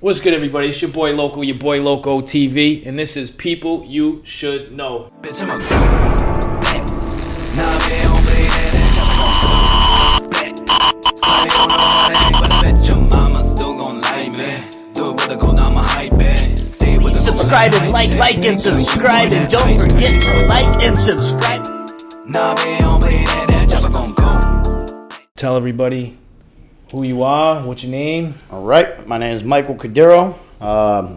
What's good, everybody? It's your boy Loco, your boy YaBoiLoCoTV, and this is People You Should Know. Bitch, I'm a bet. Nah, bitch, don't play that. Sorry, don't know how to act, but I bet your mama still gon' like me. Do it with a cold, I'm a hype it. Stay with the Subscribe and like and subscribe, and don't forget to like and subscribe. Nah, bitch, don't play that. Just gon' go. Tell everybody who you are, what's your name? All right, my name is Michael Cadero.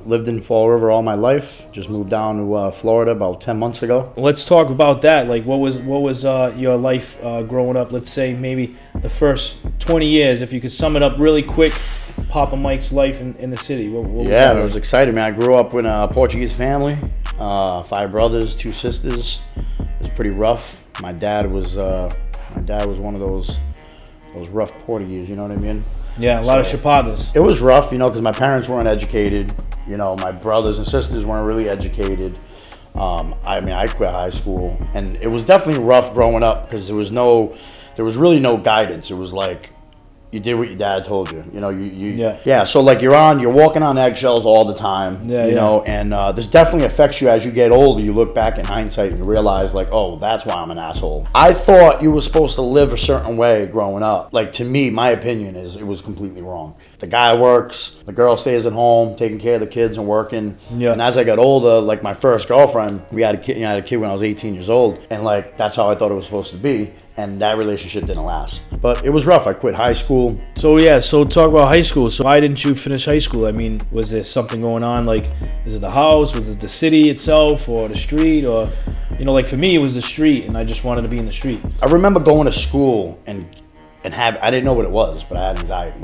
Lived in Fall River all my life. Just moved down to Florida about 10 months ago. Let's talk about that. Like, what was your life growing up? Let's say maybe the first 20 years, if you could sum it up really quick. Papa Mike's life in the city. What was that? It was exciting, man. I grew up in a Portuguese family, 5 brothers, 2 sisters. It was pretty rough. My dad was one of those rough Portuguese, you know what I mean? Yeah, a lot of chapadas. It was rough, because my parents weren't educated. My brothers and sisters weren't really educated. I quit high school, and it was definitely rough growing up because there was really no guidance. It was like you did what your dad told you. So like you're walking on eggshells all the time. And this definitely affects you as you get older. You look back in hindsight and you realize like, oh, that's why I'm an asshole. I thought you were supposed to live a certain way growing up. Like, to me, my opinion is it was completely wrong. The guy works, the girl stays at home, taking care of the kids and working. Yeah. And as I got older, like my first girlfriend, we had a kid. I had a kid when I was 18 years old, and like that's how I thought it was supposed to be. And that relationship didn't last. But it was rough. I quit high school. So talk about high school. So why didn't you finish high school? I mean, was there something going on? Like, is it the house? Was it the city itself or the street? Or, like for me, it was the street, and I just wanted to be in the street. I remember going to school and I didn't know what it was, but I had anxiety.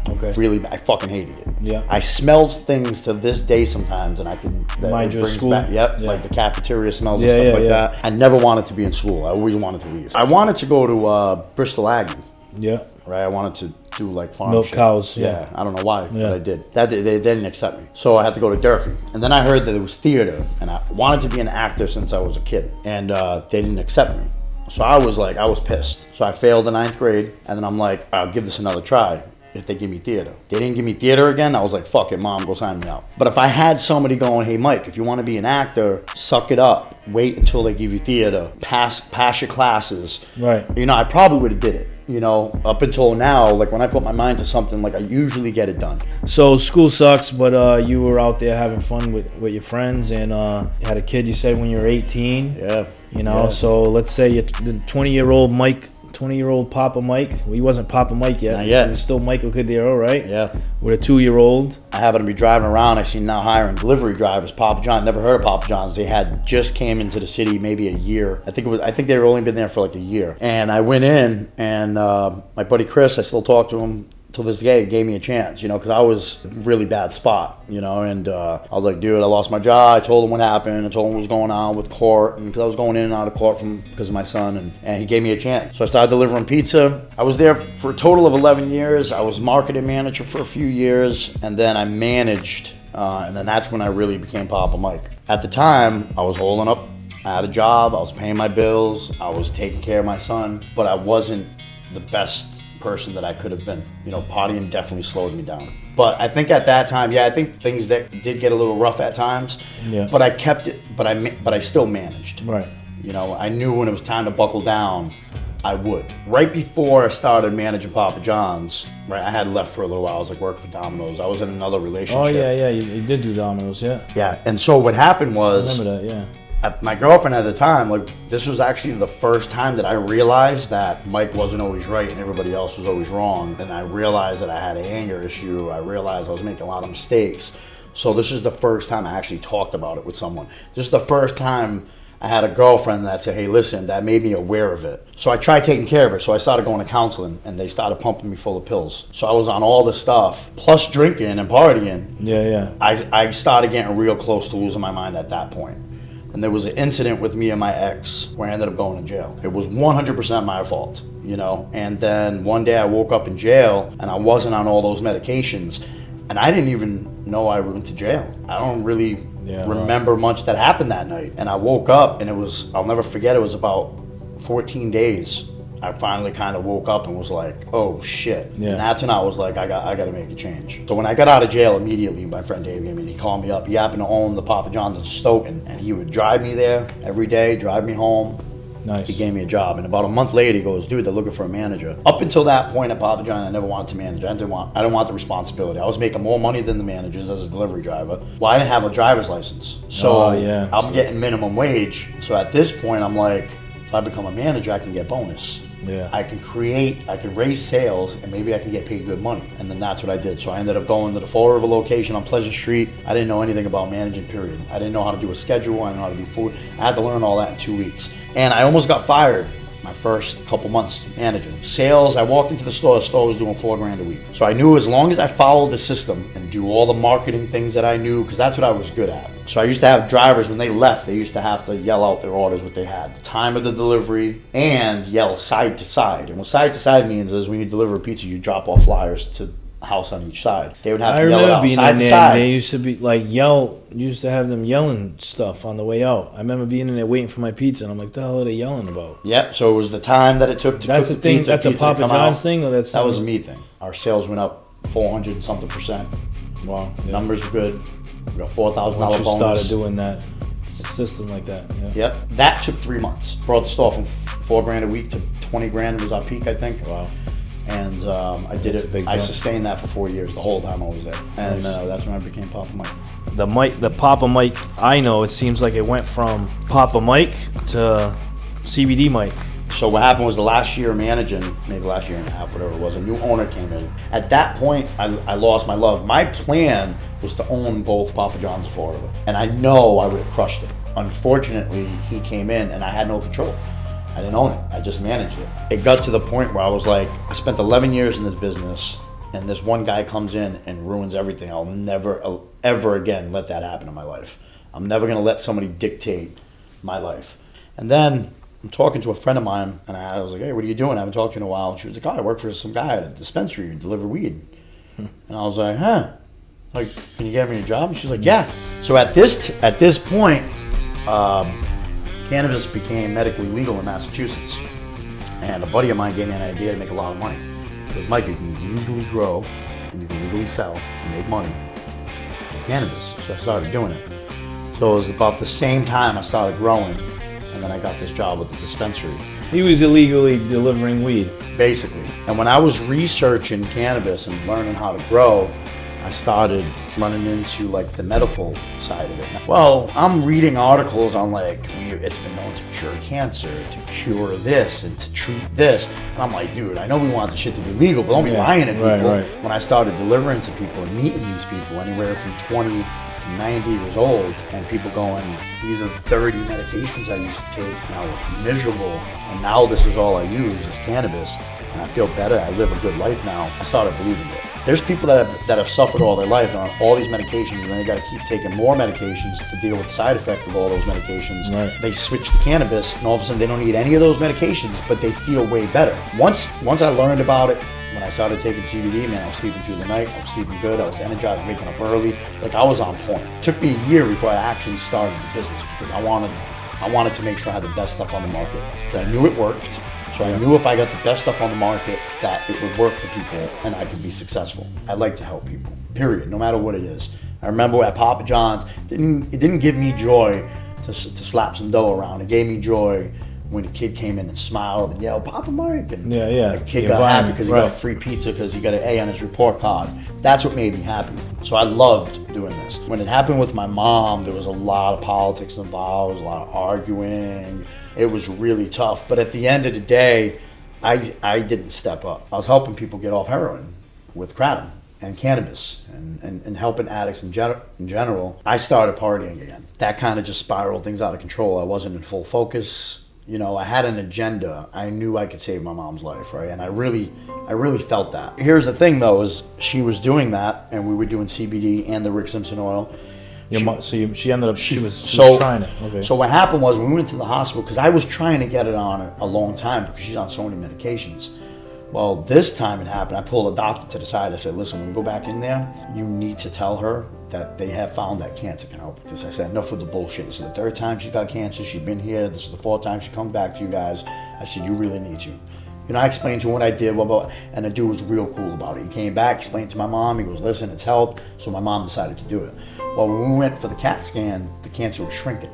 Okay. Really, I fucking hated it. Yeah. I smell things to this day sometimes, and I can. Mind you, school. Back. Yep. Yeah. Like the cafeteria smells and stuff like that. I never wanted to be in school. I always wanted to leave. I wanted to go to Bristol Aggie. Yeah. Right. I wanted to do like farm milk shit. Cows. Yeah. I don't know why, but I did. They didn't accept me, so I had to go to Durfee. And then I heard that it was theater, and I wanted to be an actor since I was a kid, and they didn't accept me. So I was pissed. So I failed the 9th grade, and then I'm like, I'll give this another try if they give me theater. They didn't give me theater again. I was like, fuck it, Mom, go sign me up. But if I had somebody going, hey, Mike, if you want to be an actor, suck it up. Wait until they give you theater. Pass your classes. Right. I probably would have did it. Up until now, like when I put my mind to something, like I usually get it done. So school sucks, but you were out there having fun with your friends, and you had a kid, you said, when you were 18. Yeah. So let's say you're the 20-year-old Mike, 20-year-old Papa Mike. Well, he wasn't Papa Mike yet. Not yet. He was still Michael Cadero, right? Yeah. With a 2-year-old. I happen to be driving around. I see now hiring delivery drivers. Papa John, never heard of Papa John's. They had just came into the city maybe a year. I think they were only been there for like a year. And I went in, and my buddy Chris, I still talk to him till this day, gave me a chance, because I was in a really bad spot, and I was like, dude, I lost my job. I told him what happened. I told him what was going on with court, and because I was going in and out of court because of my son, and he gave me a chance. So I started delivering pizza. I was there for a total of 11 years. I was marketing manager for a few years, and then I managed, and then that's when I really became Papa Mike. At the time, I was holding up. I had a job. I was paying my bills. I was taking care of my son, but I wasn't the best person that I could have been. Partying definitely slowed me down. But I think at that time, I think things that did get a little rough at times. Yeah. But I kept it. But I still managed. Right. I knew when it was time to buckle down, I would. Right before I started managing Papa John's, right, I had left for a little while. I was like working for Domino's. I was in another relationship. Oh yeah, you did do Domino's, yeah. Yeah, and so what happened was, I remember that, yeah. My girlfriend at the time, like, this was actually the first time that I realized that Mike wasn't always right and everybody else was always wrong. And I realized that I had an anger issue. I realized I was making a lot of mistakes. So this is the first time I actually talked about it with someone. This is the first time I had a girlfriend that said, hey, listen, that made me aware of it. So I tried taking care of it. So I started going to counseling, and they started pumping me full of pills. So I was on all this stuff, plus drinking and partying. Yeah. I started getting real close to losing my mind at that point. And there was an incident with me and my ex where I ended up going to jail. It was 100% my fault, And then one day I woke up in jail, and I wasn't on all those medications. And I didn't even know I went to jail. I don't really remember much that happened that night. And I woke up, and I'll never forget, it was about 14 days I finally kind of woke up and was like, oh shit. Yeah. And that's when I was like, I got to make a change. So when I got out of jail immediately, my friend Dave came in, he called me up. He happened to own the Papa John's in Stoughton, and he would drive me there every day, drive me home. Nice. He gave me a job, and about a month later, he goes, "Dude, they're looking for a manager." Up until that point at Papa John, I never wanted to manage. I didn't want the responsibility. I was making more money than the managers as a delivery driver. Well, I didn't have a driver's license, so I'm getting minimum wage. So at this point, I'm like, if I become a manager, I can get bonus. Yeah. I can raise sales, and maybe I can get paid good money. And then that's what I did. So I ended up going to the Fall River location on Pleasant Street. I didn't know anything about managing, period. I didn't know how to do a schedule. I didn't know how to do food. I had to learn all that in 2 weeks. And I almost got fired my first couple months managing. Sales, I walked into the store was doing $4,000 a week. So I knew as long as I followed the system and do all the marketing things that I knew, because that's what I was good at. So I used to have drivers, when they left, they used to have to yell out their orders, what they had, the time of the delivery, and yell side to side. And what side to side means is when you deliver a pizza, you drop off flyers to a house on each side. They would have to yell it out side to side. They used to be like used to have them yelling stuff on the way out. I remember being in there waiting for my pizza, and I'm like, the hell are they yelling about? Yep, so it was the time that it took to cook the pizza. That's a Papa John's thing? Or that was a me thing. Our sales went up 400 and something %. Wow. Yeah. Numbers were good. We got $4,000 bonus. You started doing that system like that. Yeah. Yep. That took 3 months. Brought the store from $4,000 a week to $20,000 was our peak, I think. Wow. And I did it. I sustained that for 4 years, the whole time I was there. And that's when I became Papa Mike. The Papa Mike, I know, it seems like it went from Papa Mike to CBD Mike. So what happened was the last year managing, maybe last year and a half, whatever it was, a new owner came in. At that point, I lost my love. My plan was to own both Papa John's in Florida. And I know I would have crushed it. Unfortunately, he came in and I had no control. I didn't own it. I just managed it. It got to the point where I was like, I spent 11 years in this business, and this one guy comes in and ruins everything. I'll never, ever again let that happen in my life. I'm never going to let somebody dictate my life. And then I'm talking to a friend of mine, and I was like, hey, what are you doing? I haven't talked to you in a while. And she was like, oh, I work for some guy at a dispensary who deliver weed. And I was like, huh? Like, can you get me a job? And she's like, yeah. So at this point, cannabis became medically legal in Massachusetts. And a buddy of mine gave me an idea to make a lot of money. He goes, Mike, you can legally grow and you can legally sell and make money with cannabis. So I started doing it. So it was about the same time I started growing, and then I got this job with the dispensary. He was illegally delivering weed. Basically. And when I was researching cannabis and learning how to grow, I started running into like the medical side of it. Well, I'm reading articles on like, it's been known to cure cancer, to cure this, and to treat this. And I'm like, dude, I know we want the shit to be legal, but don't be lying to people. Right. When I started delivering to people and meeting these people, anywhere from 20 to 90 years old, and people going, these are 30 medications I used to take, and I was miserable, and now this is all I use is cannabis, and I feel better, I live a good life now. I started believing it. There's people that have suffered all their life on all these medications, and they got to keep taking more medications to deal with the side effect of all those medications. Right. They switch to cannabis, and all of a sudden they don't need any of those medications, but they feel way better. Once I learned about it, when I started taking CBD, man, I was sleeping through the night, I was sleeping good, I was energized, waking up early, like I was on point. It took me a year before I actually started the business because I wanted to make sure I had the best stuff on the market. I knew it worked. So I knew if I got the best stuff on the market that it would work for people and I could be successful. I like to help people, period, no matter what it is. I remember at Papa John's, it didn't give me joy to slap some dough around. It gave me joy when a kid came in and smiled and yelled, Papa Mike, and the kid got happy because he got a free pizza because he got an A on his report card. That's what made me happy. So I loved doing this. When it happened with my mom, there was a lot of politics involved, a lot of arguing. It was really tough. But at the end of the day, I didn't step up. I was helping people get off heroin with kratom and cannabis and helping addicts in general. I started partying again. That kind of just spiraled things out of control. I wasn't in full focus. You know, I had an agenda. I knew I could save my mom's life, right? And I really felt that. Here's the thing, though, is she was doing that, and we were doing CBD and the Rick Simpson oil. She ended up, she was trying it. Okay. So what happened was we went to the hospital, because I was trying to get it on a long time because she's on so many medications. Well, this time it happened. I pulled a doctor to the side. I said, listen, when we go back in there, you need to tell her that they have found that cancer can help with this. I said, enough with the bullshit. This is the third time she's got cancer. She's been here. This is the fourth time she comes back to you guys. I said, you really need to. You know, I explained to him what I did, blah, blah, and the dude was real cool about it. He came back, explained to my mom. He goes, listen, it's helped. So my mom decided to do it. Well, when we went for the CAT scan, the cancer was shrinking.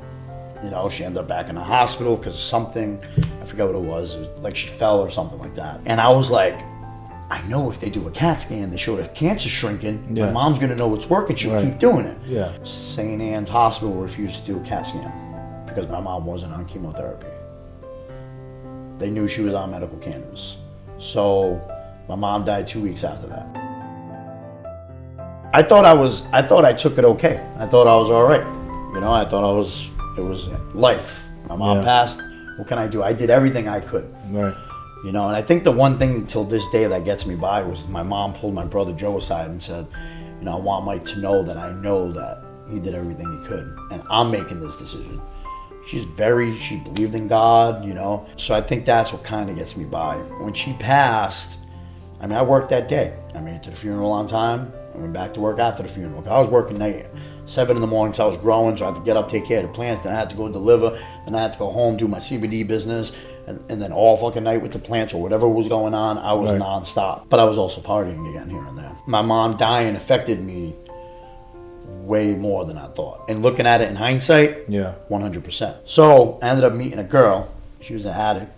You know, she ended up back in the hospital because of something. I forget what it was. It was like she fell or something like that. And I was like, I know if they do a CAT scan, they show the cancer shrinking, my mom's going to know it's working. She'll keep doing it. Yeah. St. Anne's Hospital refused to do a CAT scan because my mom wasn't on chemotherapy. They knew she was on medical cannabis. So my mom died 2 weeks after that. I thought I took it okay. I thought I was all right. You know, I thought it was life. My mom passed. What can I do? I did everything I could. Right. You know, and I think the one thing till this day that gets me by was my mom pulled my brother Joe aside and said, you know, I want Mike to know that I know that he did everything he could, and I'm making this decision. She believed in God, you know. So I think that's what kind of gets me by. When she passed, I mean, I worked that day. I made it to the funeral on time. I went back to work after the funeral. I was working night, 7 in the morning, so I was growing, so I had to get up, take care of the plants. Then I had to go deliver. Then I had to go home, do my CBD business. And then all fucking night with the plants or whatever was going on, I was nonstop. But I was also partying again here and there. My mom dying affected me way more than I thought. And looking at it in hindsight, 100%. So I ended up meeting a girl. She was an addict.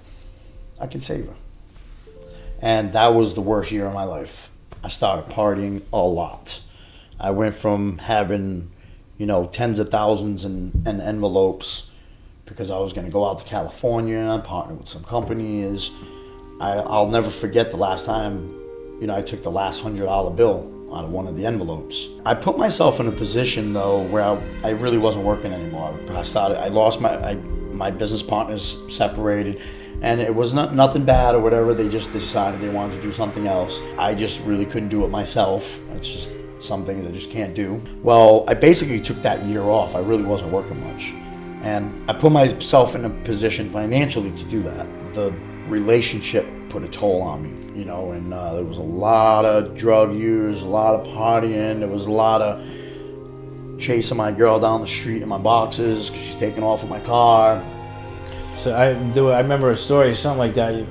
I could save her. And that was the worst year of my life. I started partying a lot. I went from having, you know, tens of thousands in envelopes because I was going to go out to California, partner with some companies. I'll never forget the last time, you know, I took the last $100 bill out of one of the envelopes. I put myself in a position though where I really wasn't working anymore. I lost my business partners, separated, and it was nothing bad or whatever. They just decided they wanted to do something else. I just really couldn't do it myself. It's just some things I just can't do. Well, I basically took that year off. I really wasn't working much. And I put myself in a position financially to do that. The relationship put a toll on me, you know, and there was a lot of drug use, a lot of partying. There was a lot of chasing my girl down the street in my boxes because she's taking off with my car. So I remember a story, something like that.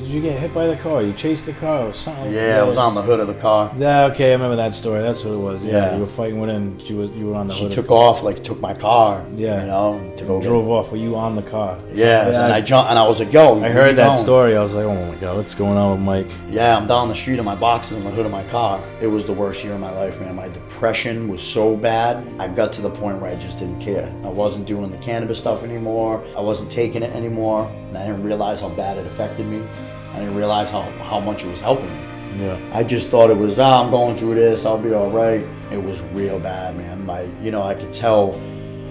Did you get hit by the car? You chased the car or something? Like that? I was on the hood of the car. Yeah, okay, I remember that story. That's what it was. Yeah, you were fighting with her and you were on the hood. She took off, took my car. Yeah, you know, to go drove off. Were you on the car? Yeah, and I jumped, and I was like, "Yo!" I heard that story. I was like, "Oh my god, what's going on with Mike?" Yeah, I'm down the street in my boxes on the hood of my car. It was the worst year of my life, man. My depression was so bad. I got to the point where I just didn't care. I wasn't doing the cannabis stuff anymore. I wasn't taking it anymore, and I didn't realize how bad it affected me. I didn't realize how much it was helping me. Yeah. I just thought it was, I'm going through this, I'll be all right. It was real bad, man. I could tell.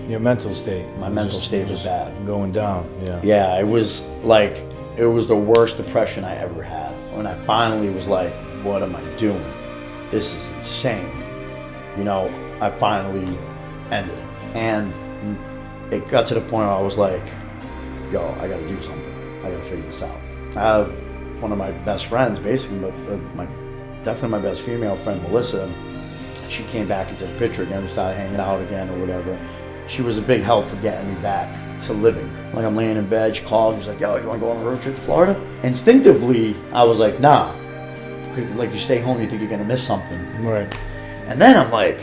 Your mental state. My mental state was bad. Going down, yeah. Yeah, it was the worst depression I ever had. When I finally was like, what am I doing? This is insane. You know, I finally ended it. And it got to the point where I was like, yo, I gotta do something. I gotta figure this out. I have one of my best friends, basically, definitely my best female friend, Melissa. She came back into the picture again. We started hanging out again or whatever. She was a big help for getting me back to living. Like, I'm laying in bed, she called, she's like, yo, you wanna go on a road trip to Florida? Instinctively, I was like, nah. Like, you stay home, you think you're gonna miss something. Right. And then I'm like,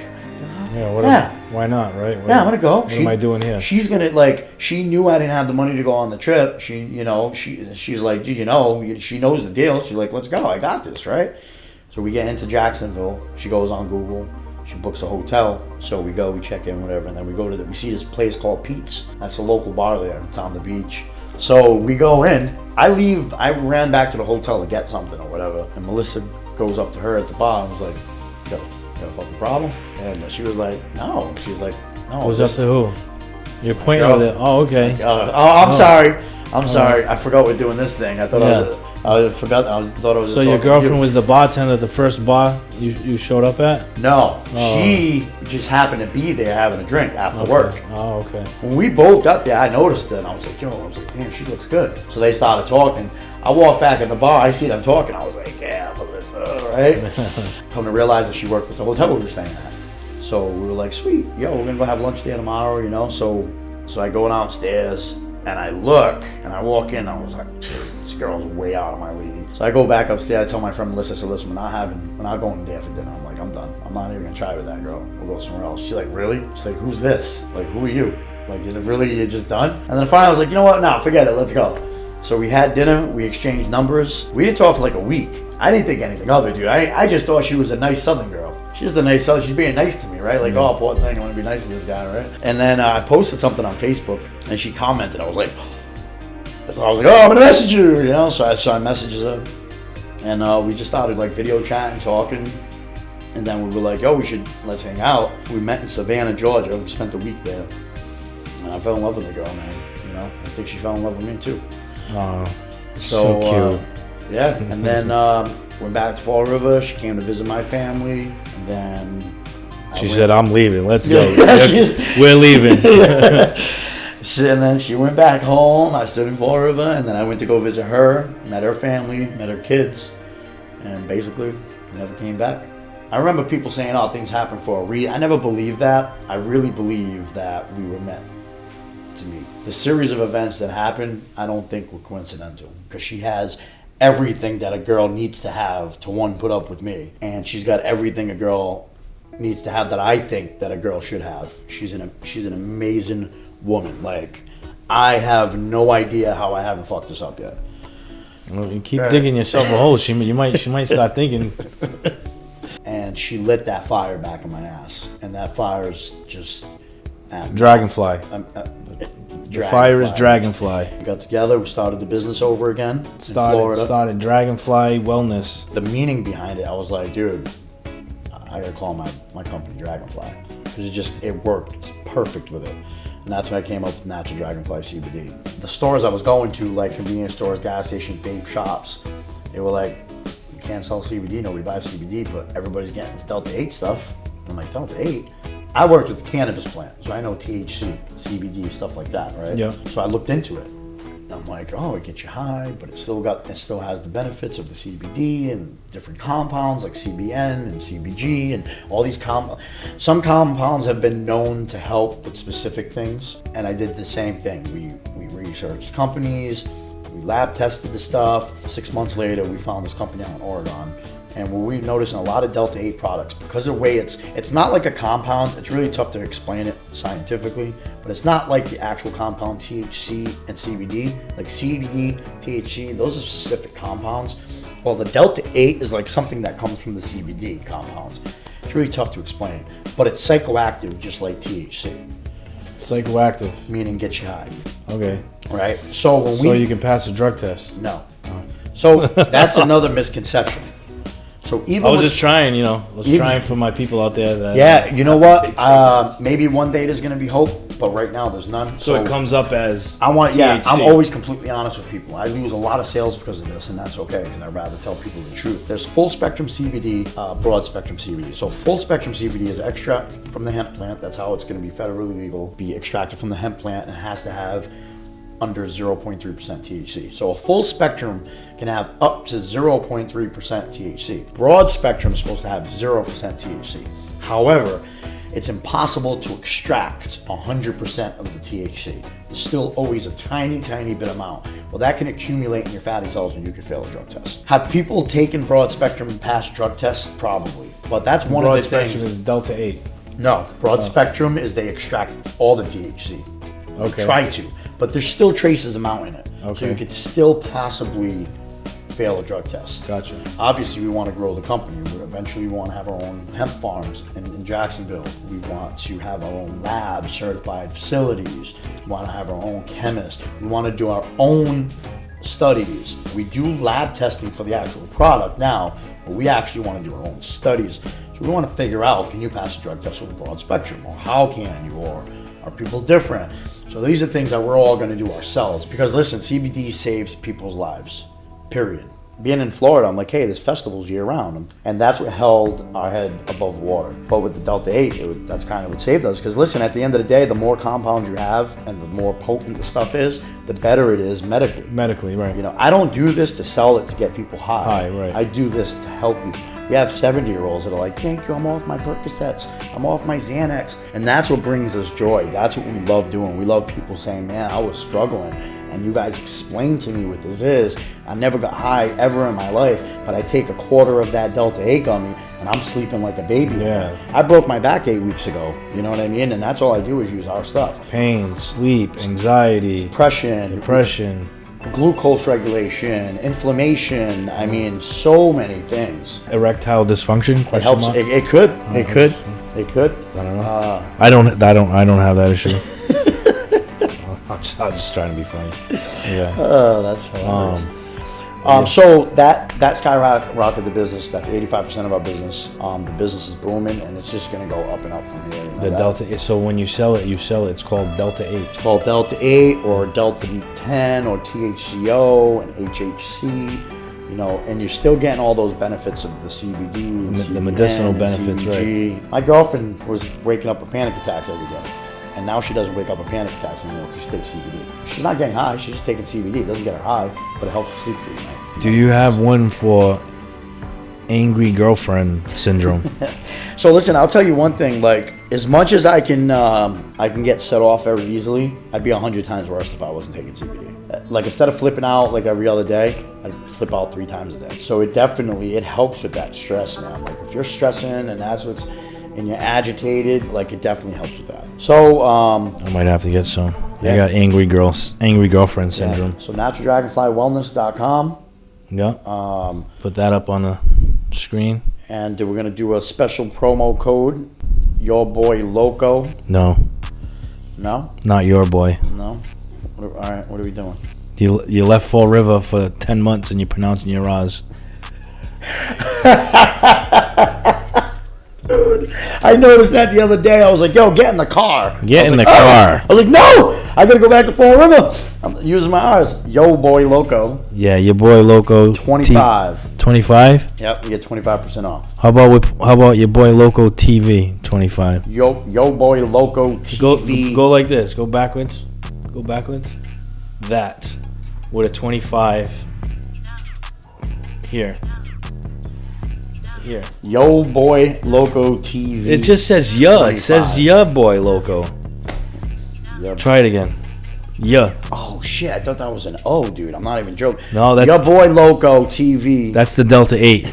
why not, right? I'm gonna go. What am I doing here? She's gonna, she knew I didn't have the money to go on the trip. She's like, dude, she knows the deal. She's like, let's go, I got this, right? So we get into Jacksonville. She goes on Google. She books a hotel. So we go, we check in, whatever, and then we see this place called Pete's. That's a local bar there. It's on the beach. So we go in. I ran back to the hotel to get something or whatever. And Melissa goes up to her at the bar and was like, yo, got a fucking problem? And she was like, no. She was like, no. Was up to who? You're pointing with it. Oh, okay. I'm sorry. I'm sorry. I forgot we're doing this thing. I thought I thought it was. So your girlfriend was the bartender at the first bar you showed up at? No. She just happened to be there having a drink after work. Oh, okay. When we both got there, I noticed it and I was like, damn, she looks good. So they started talking. I walked back in the bar, I see them talking, I was like, yeah, Melissa, right? Come to realize that she worked at the hotel we were staying at. So we were like, sweet, we're gonna go have lunch there tomorrow, So I go downstairs and I look and I walk in, I was like, girl's way out of my league. So I go back upstairs, I tell my friend Melissa, I said, listen, we're not going there for dinner. I'm like, I'm done. I'm not even gonna try with that girl. We'll go somewhere else. She's like, really? She's like, who's this? Like, who are you? Like, you're just done? And then finally I was like, you know what? No, forget it. Let's go. So we had dinner. We exchanged numbers. We didn't talk for like a week. I didn't think anything of it, dude. I just thought she was a nice Southern girl. She's the nice Southern. She's being nice to me, right? Like, oh, poor thing. I want to be nice to this guy, right? And then I posted something on Facebook, and she commented. I was like, oh, I'm gonna message you, you know. So I messaged her, and we just started like video chatting, talking. And then we were like, let's hang out. We met in Savannah, Georgia. We spent a week there. And I fell in love with the girl, man. You know, I think she fell in love with me too. Oh, so cute. Yeah, and then went back to Fall River. She came to visit my family, and then she said, "I'm leaving. Let's go. Yeah, we're leaving." And then she went back home. I stood in Fall River, and then I went to go visit her. Met her family, met her kids, and basically never came back. I remember people saying, "Oh, things happen for a reason." I never believed that. I really believe that we were meant to meet. The series of events that happened, I don't think were coincidental, because she has everything that a girl needs to have to, one, put up with me, and she's got everything a girl needs to have that I think that a girl should have. She's an amazing woman. Like, I have no idea how I haven't fucked this up yet. Well, you keep digging yourself a hole. She might start thinking. And she lit that fire back in my ass, and that fire is just Dragonfly. The fire is Dragonfly. We got together. We started the business over again in Florida. Started Dragonfly Wellness. The meaning behind it, I was like, dude, I gotta call my company Dragonfly, because it worked perfect with it. And that's when I came up with Natural Dragonfly CBD. The stores I was going to, like convenience stores, gas stations, vape shops, they were like, you can't sell CBD, nobody buys CBD, but everybody's getting this Delta 8 stuff. I'm like, Delta 8? I worked with the cannabis plant, so I know THC, CBD, stuff like that, right? Yeah. So I looked into it. And I'm like, oh, it gets you high, but it still has the benefits of the CBD and different compounds like CBN and CBG and all these compounds. Some compounds have been known to help with specific things, and I did the same thing. We researched companies, we lab tested the stuff. 6 months later, we found this company out in Oregon. And what we noticed in a lot of Delta 8 products, because of the way it's not like a compound, it's really tough to explain it scientifically, but it's not like the actual compound THC and CBD. Like CBD, THC, those are specific compounds. Well, the Delta 8 is like something that comes from the CBD compounds. It's really tough to explain, but it's psychoactive just like THC. Psychoactive. Meaning get you high. Okay. Right? So you can pass a drug test. No. So that's another misconception. So even I was just trying, trying for my people out there. That you know what? Maybe one day there's going to be hope, but right now there's none. So it comes up as THC. I'm always completely honest with people. I lose a lot of sales because of this, and that's okay, because I'd rather tell people the truth. There's full spectrum CBD, broad spectrum CBD. So full spectrum CBD is extract from the hemp plant. That's how it's going to be federally legal. Be extracted from the hemp plant, and it has to have under 0.3% THC. So a full spectrum can have up to 0.3% THC. Broad spectrum is supposed to have 0% THC. However, it's impossible to extract 100% of the THC. There's still always a tiny, tiny bit amount. Well, that can accumulate in your fatty cells and you can fail a drug test. Have people taken broad spectrum and passed drug tests? Probably. But that's one of the things. Broad spectrum is Delta 8. No, broad spectrum is they extract all the THC. Okay. Try to. But there's still traces amount in it. Okay. So you could still possibly fail a drug test. Gotcha. Obviously, we want to grow the company. Eventually, we want to have our own hemp farms in Jacksonville. We want to have our own lab, certified facilities. We want to have our own chemists. We want to do our own studies. We do lab testing for the actual product now, but we actually want to do our own studies. So we want to figure out, can you pass a drug test with broad spectrum? Or how can you? Or are people different? So these are things that we're all going to do ourselves. Because listen, CBD saves people's lives, period. Being in Florida, I'm like, hey, there's festivals year round. And that's what held our head above water. But with the Delta 8, that's kind of what saved us. Because listen, at the end of the day, the more compounds you have and the more potent the stuff is, the better it is medically. Medically, right. I don't do this to sell it to get people high. High, right. I do this to help people. We have 70-year-olds that are like, thank you, I'm off my Percocets, I'm off my Xanax. And that's what brings us joy. That's what we love doing. We love people saying, man, I was struggling and you guys explain to me what this is, I never got high ever in my life, but I take a quarter of that Delta 8 gummy and I'm sleeping like a baby. Yeah. I broke my back 8 weeks ago, you know what I mean? And that's all I do is use our stuff. Pain, sleep, anxiety, Depression, glucose regulation, inflammation. I mean, so many things. erectile dysfunction. It helps. It could. It could. I don't know. I don't have that issue. I'm just trying to be funny. Yeah. Oh, that's hilarious. So that skyrocketed the business. That's 85% of our business. The business is booming, and it's just going to go up and up from here. You know The that? Delta. So when you sell it, It's called Delta 8. It's called Delta 8 or Delta 10 or THCO and HHC. You know, and you're still getting all those benefits of the CBD and The medicinal and benefits, CBG. right? My girlfriend was waking up with panic attacks every day, and now she doesn't wake up with panic attacks anymore because she takes CBD. She's not getting high; she's just taking CBD. It doesn't get her high, but it helps her sleep through the night. Do you have one for angry girlfriend syndrome? So listen, I'll tell you one thing. Like, as much as I can get set off very easily, I'd be 100 times worse if I wasn't taking CBD. Like, instead of flipping out like every other day, I'd flip out 3 times a day. So it helps with that stress, man. Like, if you're stressing and and you're agitated, like, it definitely helps with that. So I might have to get some. Yeah. I got angry girlfriend syndrome. So naturaldragonflywellness.com. Yeah. Put that up on the screen. And we're gonna do a special promo code, YaBoiLoCo. No, No, not your boy. no. All right, what are we doing? You left Fall River for 10 months and you're pronouncing your R's. Dude, I noticed that the other day. I was like, yo, get in the car. Get in the "Oh." car. I was like, no, I gotta go back to Fall River. I'm using my R's. YaBoiLoCo. Yeah, YaBoiLoCo. 25. 25? Yep, you get 25% off. How about YaBoiLoCoTV? 25. YaBoiLoCoTV. Go like this. Go backwards. That with a 25 here. YaBoiLoCoTV. It just says It 25. says YaBoiLoCo. Yep. Try it again. Yeah. Oh shit! I thought that was an O, dude. I'm not even joking. No, that's YaBoiLoCoTV. That's the Delta 8.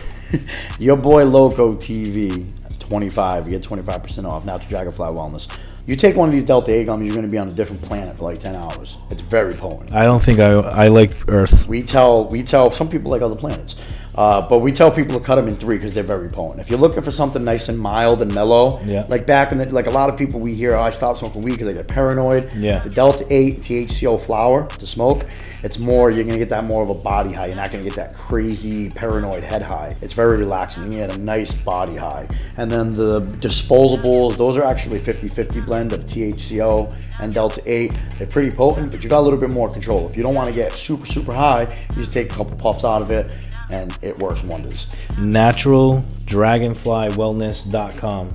YaBoiLoCoTV. 25. You get 25% off. Natural Dragonfly Wellness. You take one of these Delta 8 gummies, you're going to be on a different planet for like 10 hours. It's very potent. I don't think I like Earth. We tell some people like other planets, but we tell people to cut them in 3 because they're very potent. If you're looking for something nice and mild and mellow, Yeah. like back in like a lot of people we hear, I stop smoking weed because I get paranoid. Yeah. The Delta 8 THCO flower to smoke, it's more, you're gonna get that more of a body high. You're not gonna get that crazy paranoid head high. It's very relaxing. You're gonna get a nice body high. And then the disposables, those are actually 50-50 blend of THCO and Delta 8. They're pretty potent, but you got a little bit more control. If you don't want to get super, super high, you just take a couple puffs out of it and it works wonders. naturaldragonflywellness.com.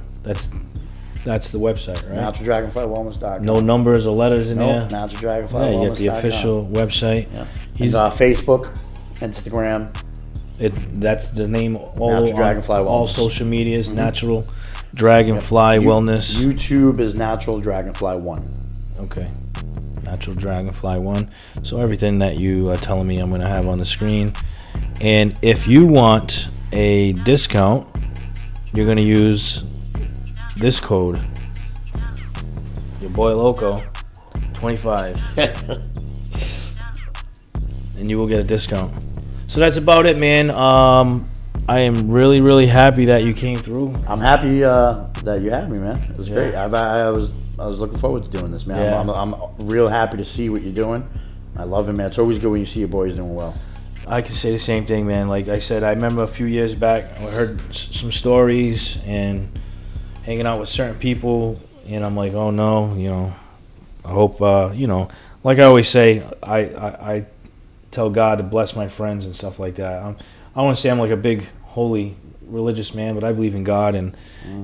That's the website, right? naturaldragonflywellness.com. No numbers or letters in No, there. naturaldragonflywellness.com. Yeah, you get the official website. Yeah. He's And, Facebook, Instagram. That's the name all Natural on Dragonfly all Wellness. social medias. Natural Dragonfly Wellness. YouTube is Natural Dragonfly 1. Okay. Natural Dragonfly 1. So everything that you are telling me I'm going to have on the screen. And if you want a discount, you're going to use this code. YaBoiLoCo 25. And you will get a discount. So that's about it, man. I am really, really happy that you came through. I'm happy that you had me, man. It was great. I was looking forward to doing this, man. Yeah. I'm real happy to see what you're doing. I love it, man. It's always good when you see your boys doing well. I can say the same thing, man. Like I said, I remember a few years back, I heard some stories and hanging out with certain people, and I'm like, oh no, I hope, like I always say, I tell God to bless my friends and stuff like that. I want to say I'm like a big, holy, religious man, but I believe in God, and,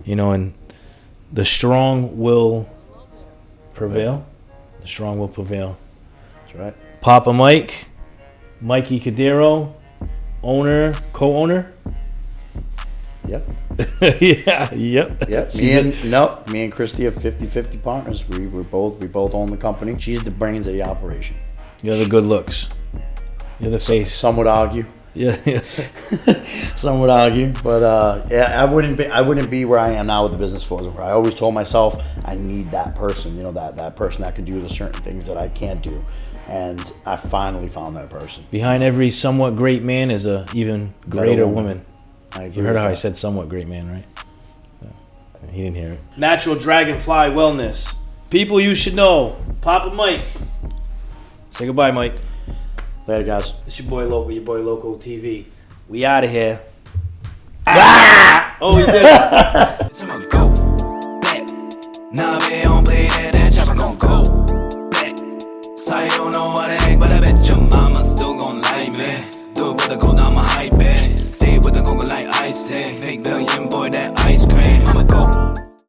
and the strong will prevail. The strong will prevail. That's right. Papa Mike, Mikey Cadero, owner, co-owner. Yep. Yeah, yep. Yep. Me and Christy are 50-50 partners. We both own the company. She's the brains of the operation. You're the good looks. You're the face. Some would argue. Yeah. Some would argue, but yeah, I wouldn't be where I am now with the business for I always told myself I need that person, that person that can do the certain things that I can't do, and I finally found that person. Behind every somewhat great man is a even greater woman. I agree. You heard with how I that. said somewhat great man, right? He didn't hear it. Natural Dragonfly Wellness. People you should know. Papa Mike. Say goodbye, Mike. Later, guys. It's your boy Loco, YaBoiLoCoTV. We out of here. Ah! Oh, he did it. I'ma go back. Nah, we don't play that chopper gon' go back. So you don't know what I act, but I bet your mama still gon' like me. Do it with the cold, I'ma hype it. Stay with the coca like ice tag. Big billion boy, that ice